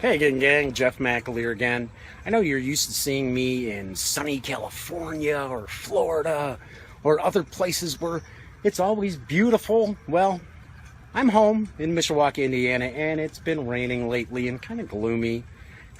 Hey again, gang, Jeff McAleer again. I know you're used to seeing me in sunny California or Florida or other places where it's always beautiful. Well, I'm home in Mishawaka, Indiana, and it's been raining lately and kind of gloomy.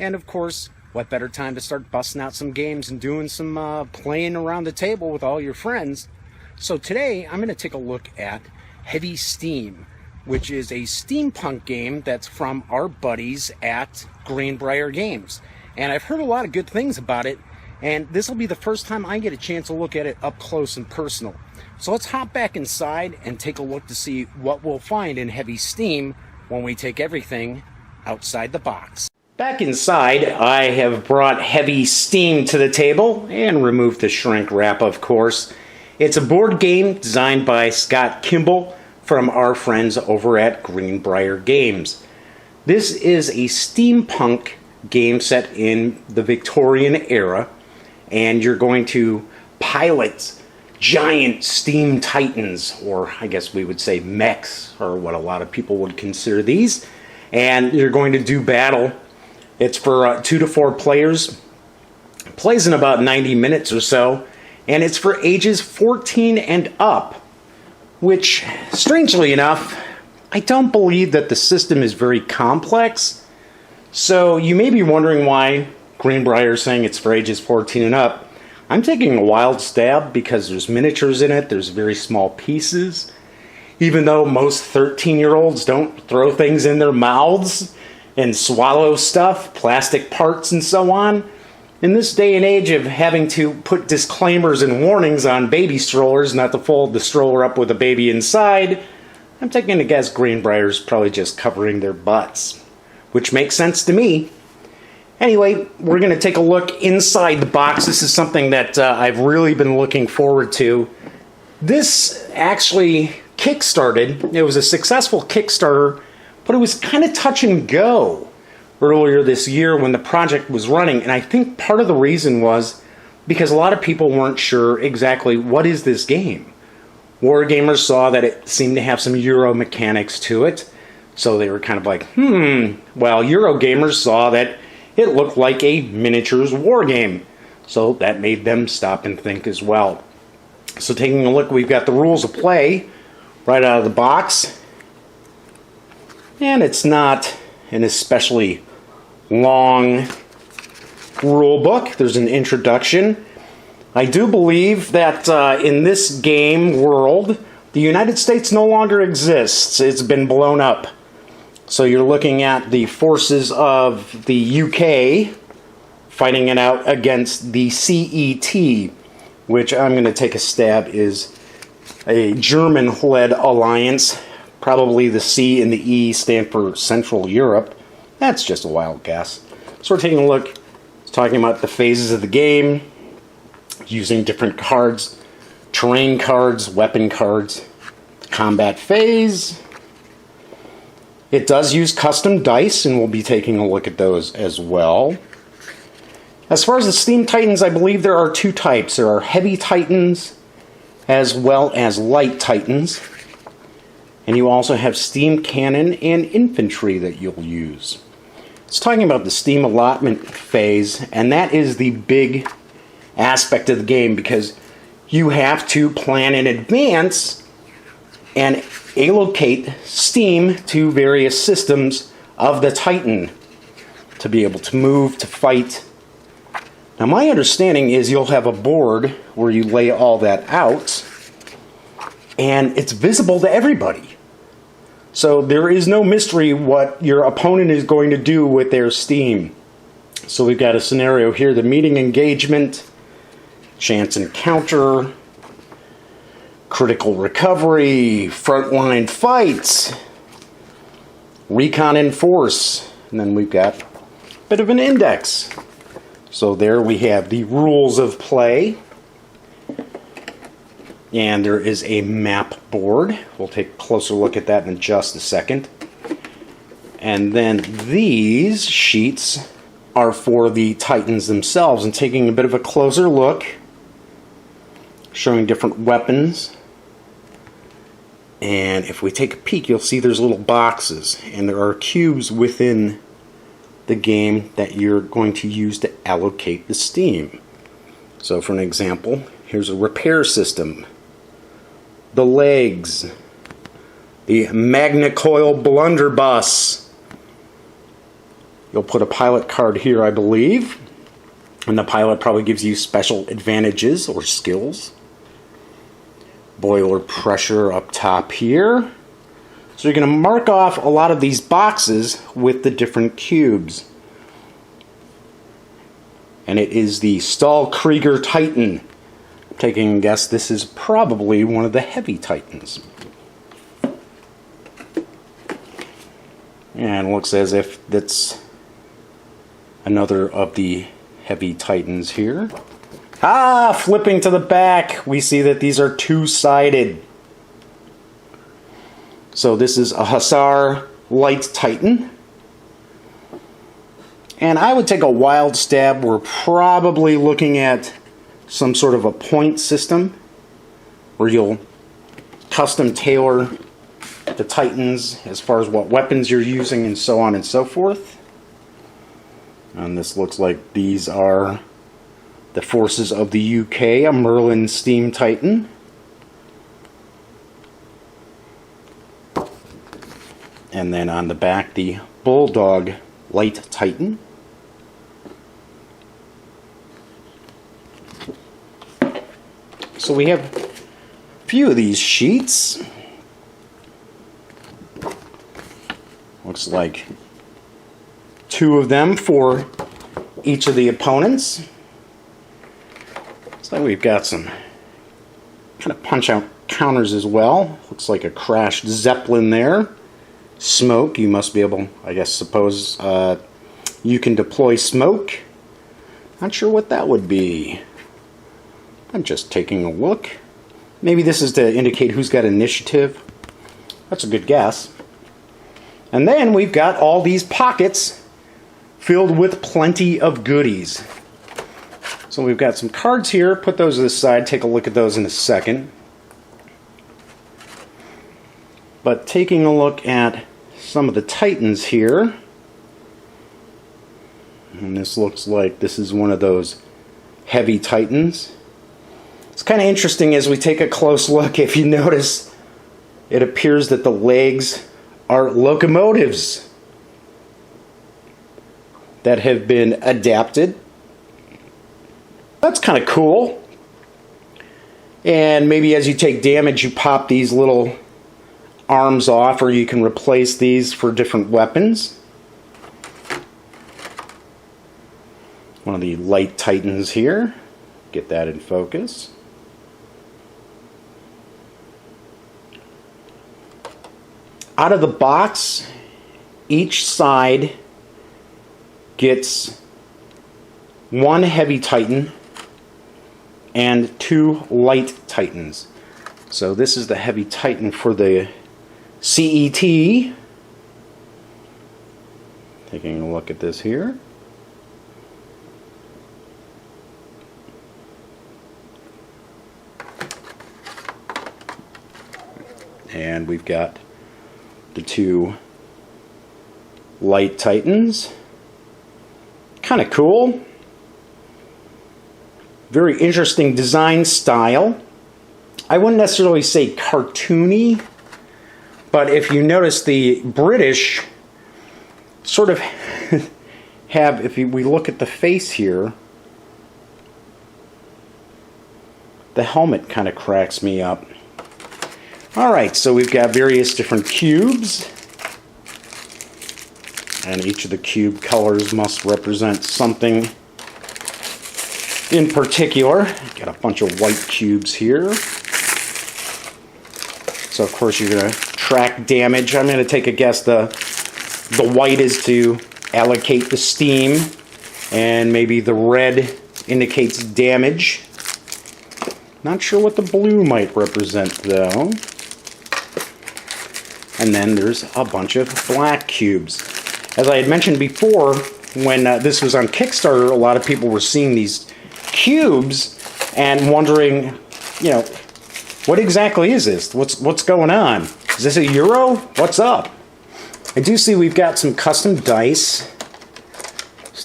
And of course, what better time to start busting out some games and doing some playing around the table with all your friends. So today, I'm going to take a look at Heavy Steam, which is a steampunk game that's from our buddies at Greenbrier Games. And I've heard a lot of good things about it, and this will be the first time I get a chance to look at it up close and personal. So let's hop back inside and take a look to see what we'll find in Heavy Steam when we take everything outside the box. Back inside, I have brought Heavy Steam to the table and removed the shrink wrap, of course. It's a board game designed by Scott Kimball from our friends over at Greenbrier Games. This is a steampunk game set in the Victorian era, and you're going to pilot giant steam titans, or I guess we would say mechs, or what a lot of people would consider these, and you're going to do battle. It's for 2 to 4 players. It plays in about 90 minutes or so, and it's for ages 14 and up. Which, strangely enough, I don't believe that the system is very complex. So you may be wondering why Greenbrier is saying it's for ages 14 and up. I'm taking a wild stab because there's miniatures in it, there's very small pieces. Even though most 13-year-olds don't throw things in their mouths and swallow stuff, plastic parts and so on, in this day and age of having to put disclaimers and warnings on baby strollers not to fold the stroller up with a baby inside, I'm taking a guess Greenbrier's probably just covering their butts, which makes sense to me. Anyway, we're going to take a look inside the box. This is something that I've really been looking forward to. This actually kickstarted. It was a successful Kickstarter, but it was kind of touch and go earlier this year when the project was running, and I think part of the reason was because a lot of people weren't sure exactly what is this game. Wargamers saw that it seemed to have some Euro mechanics to it, so they were kind of like, well, Eurogamers saw that it looked like a miniatures war game, so that made them stop and think as well. So taking a look, we've got the rules of play right out of the box, and it's not an especially long rule book. There's an introduction. I do believe that in this game world, the United States no longer exists. It's been blown up. So you're looking at the forces of the UK fighting it out against the CET, which I'm going to take a stab is a German-led alliance. Probably the C and the E stand for Central Europe. That's just a wild guess. So we're taking a look, talking about the phases of the game, using different cards, terrain cards, weapon cards, the combat phase. It does use custom dice, and we'll be taking a look at those as well. As far as the Steam Titans, I believe there are 2 types. There are Heavy Titans as well as Light Titans. And you also have Steam Cannon and Infantry that you'll use. It's talking about the Steam allotment phase, and that is the big aspect of the game because you have to plan in advance and allocate Steam to various systems of the Titan to be able to move, to fight. Now my understanding is you'll have a board where you lay all that out, and it's visible to everybody. So there is no mystery what your opponent is going to do with their Steam. So we've got a scenario here, the meeting engagement, chance encounter, critical recovery, frontline fights, recon and force, and then we've got a bit of an index. So there we have the rules of play. And there is a map board. We'll take a closer look at that in just a second. And then these sheets are for the Titans themselves. And taking a bit of a closer look, showing different weapons. And if we take a peek, you'll see there's little boxes. And there are cubes within the game that you're going to use to allocate the steam. So for an example, here's a repair system, the legs, the Magnecoil blunderbuss. You'll put a pilot card here, I believe, and the pilot probably gives you special advantages or skills. Boiler pressure up top here. So you're going to mark off a lot of these boxes with the different cubes. And it is the Stahlkrieger Titan. I'm taking a guess this is probably one of the heavy Titans. And it looks as if that's another of the heavy Titans here. Flipping to the back, we see that these are two-sided. So this is a Hussar Light Titan. And I would take a wild stab. We're probably looking at some sort of a point system where you'll custom tailor the Titans as far as what weapons you're using and so on and so forth. And this looks like these are the forces of the UK, a Merlin Steam Titan. And then on the back, the Bulldog Light Titan. So we have a few of these sheets. Looks like 2 of them for each of the opponents. So we've got some kind of punch-out counters as well. Looks like a crashed Zeppelin there. Smoke, you must be able, I guess, suppose you can deploy smoke. Not sure what that would be. I'm just taking a look. Maybe this is to indicate who's got initiative. That's a good guess. And then we've got all these pockets filled with plenty of goodies. So we've got some cards here. Put those to the side. Take a look at those in a second. But taking a look at some of the Titans here. And this looks like this is one of those heavy Titans. It's kind of interesting as we take a close look. If you notice, it appears that the legs are locomotives that have been adapted. That's kind of cool. And maybe as you take damage, you pop these little arms off, or you can replace these for different weapons. One of the Light Titans here. Get that in focus. Out of the box, each side gets 1 heavy Titan and 2 light Titans. So this is the heavy Titan for the CET. Taking a look at this here. And we've got the 2 light Titans. Kind of cool. Very interesting design style. I wouldn't necessarily say cartoony, but if you notice, the British sort of have, if we look at the face here, the helmet kind of cracks me up. Alright, so we've got various different cubes, and each of the cube colors must represent something in particular. Got a bunch of white cubes here. So of course you're going to track damage. I'm going to take a guess the white is to allocate the steam, and maybe the red indicates damage. Not sure what the blue might represent though. And then there's a bunch of black cubes. As I had mentioned before, when this was on Kickstarter, a lot of people were seeing these cubes and wondering, you know, what exactly is this? What's going on? Is this a Euro? What's up? I do see we've got some custom dice.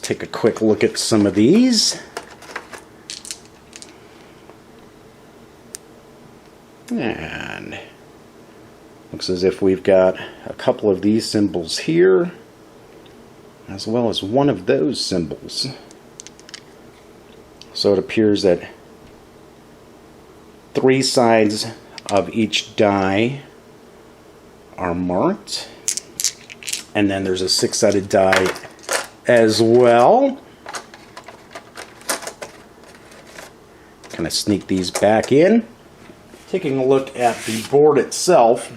take a quick look at some of these. And looks as if we've got a couple of these symbols here, as well as one of those symbols. So it appears that 3 sides of each die are marked. And then there's a 6-sided die as well. Kind of sneak these back in. Taking a look at the board itself,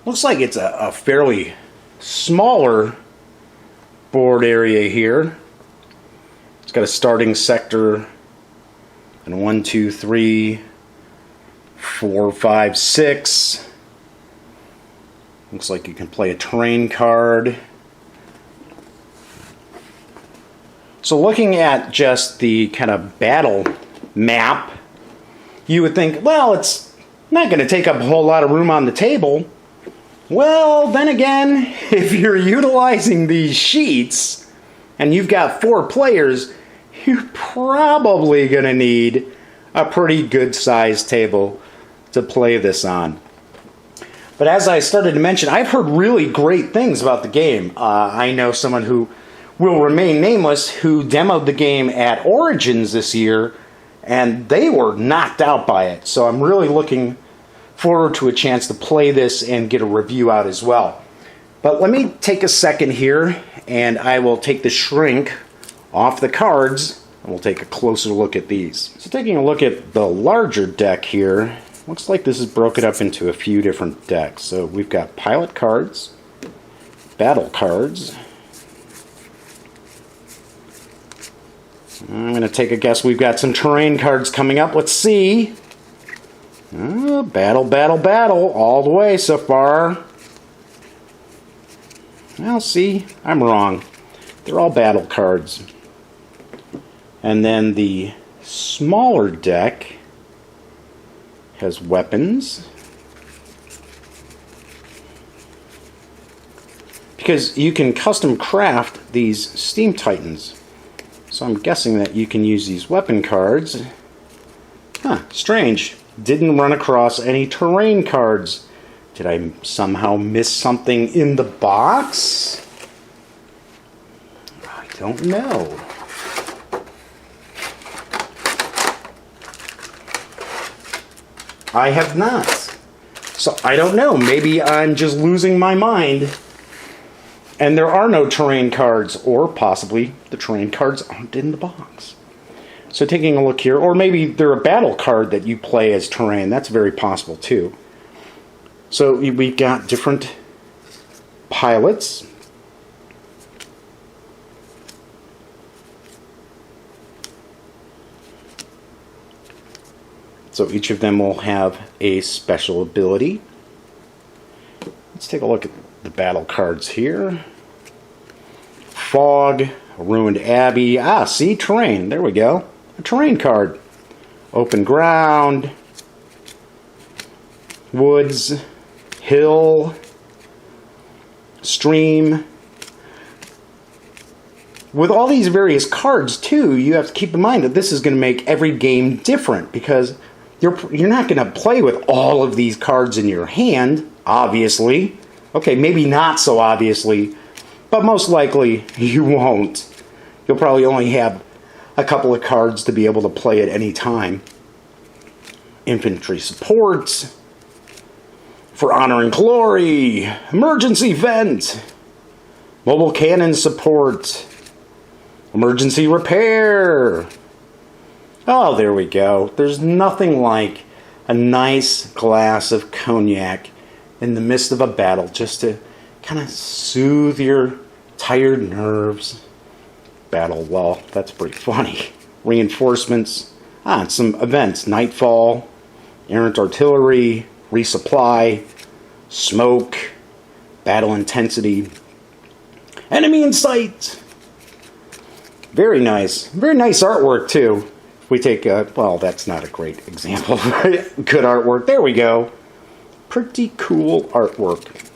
looks like it's a fairly smaller board area here. It's got a starting sector and 1, 2, 3, 4, 5, 6. Looks like you can play a terrain card. So looking at just the kind of battle map, you would think, well, it's not going to take up a whole lot of room on the table. Well, then again, if you're utilizing these sheets and you've got 4 players, you're probably going to need a pretty good sized table to play this on. But as I started to mention, I've heard really great things about the game. I know someone who will remain nameless who demoed the game at Origins this year, and they were knocked out by it. So I'm really looking forward to a chance to play this and get a review out as well. But let me take a second here, and I will take the shrink off the cards, and we'll take a closer look at these. So taking a look at the larger deck here, looks like this is broken up into a few different decks. So we've got pilot cards, battle cards. I'm going to take a guess we've got some terrain cards coming up. Let's see. Battle, battle, battle, all the way so far. Well, see, I'm wrong. They're all battle cards. And then the smaller deck has weapons. Because you can custom craft these Steam Titans. So I'm guessing that you can use these weapon cards. Huh, strange. Didn't run across any terrain cards. Did I somehow miss something in the box? I don't know. I have not. So I don't know. Maybe I'm just losing my mind. And there are no terrain cards, or possibly the terrain cards aren't in the box. So taking a look here, or maybe they're a battle card that you play as terrain. That's very possible too. So we've got different pilots. So each of them will have a special ability. Let's take a look at the battle cards here. Fog, Ruined Abbey. Ah, see, terrain. There we go. A terrain card. Open ground. Woods. Hill. Stream. With all these various cards, too, you have to keep in mind that this is going to make every game different, because you're not going to play with all of these cards in your hand, obviously. Okay, maybe not so obviously, but most likely you won't. You'll probably only have a couple of cards to be able to play at any time. Infantry support, for honor and glory, emergency vent, mobile cannon support, emergency repair. Oh, there we go. There's nothing like a nice glass of cognac in the midst of a battle, just to kind of soothe your tired nerves. Battle, well, that's pretty funny. Reinforcements, and some events. Nightfall, errant artillery, resupply, smoke, battle intensity, enemy in sight. Very nice artwork too. If we take well, that's not a great example. Good artwork. There we go. Pretty cool artwork.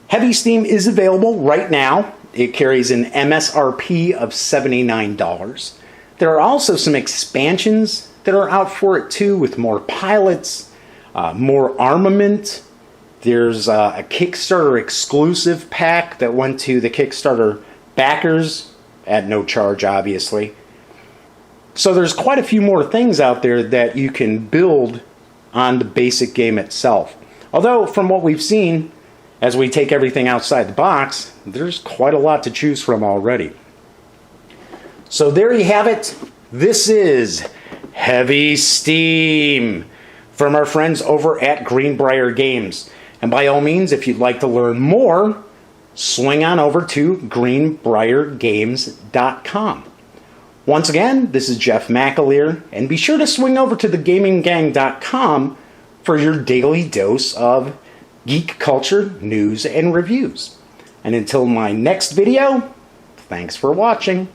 Heavy Steam is available right now. It carries an MSRP of $79. There are also some expansions that are out for it too, with more pilots, more armament. There's a Kickstarter exclusive pack that went to the Kickstarter backers at no charge, obviously. So there's quite a few more things out there that you can build on the basic game itself. Although, from what we've seen, as we take everything outside the box, there's quite a lot to choose from already. So there you have it. This is Heavy Steam from our friends over at Greenbrier Games. And by all means, if you'd like to learn more, swing on over to greenbriergames.com. Once again, this is Jeff McAleer, and be sure to swing over to thegaminggang.com for your daily dose of geek culture, news, and reviews. And until my next video, thanks for watching.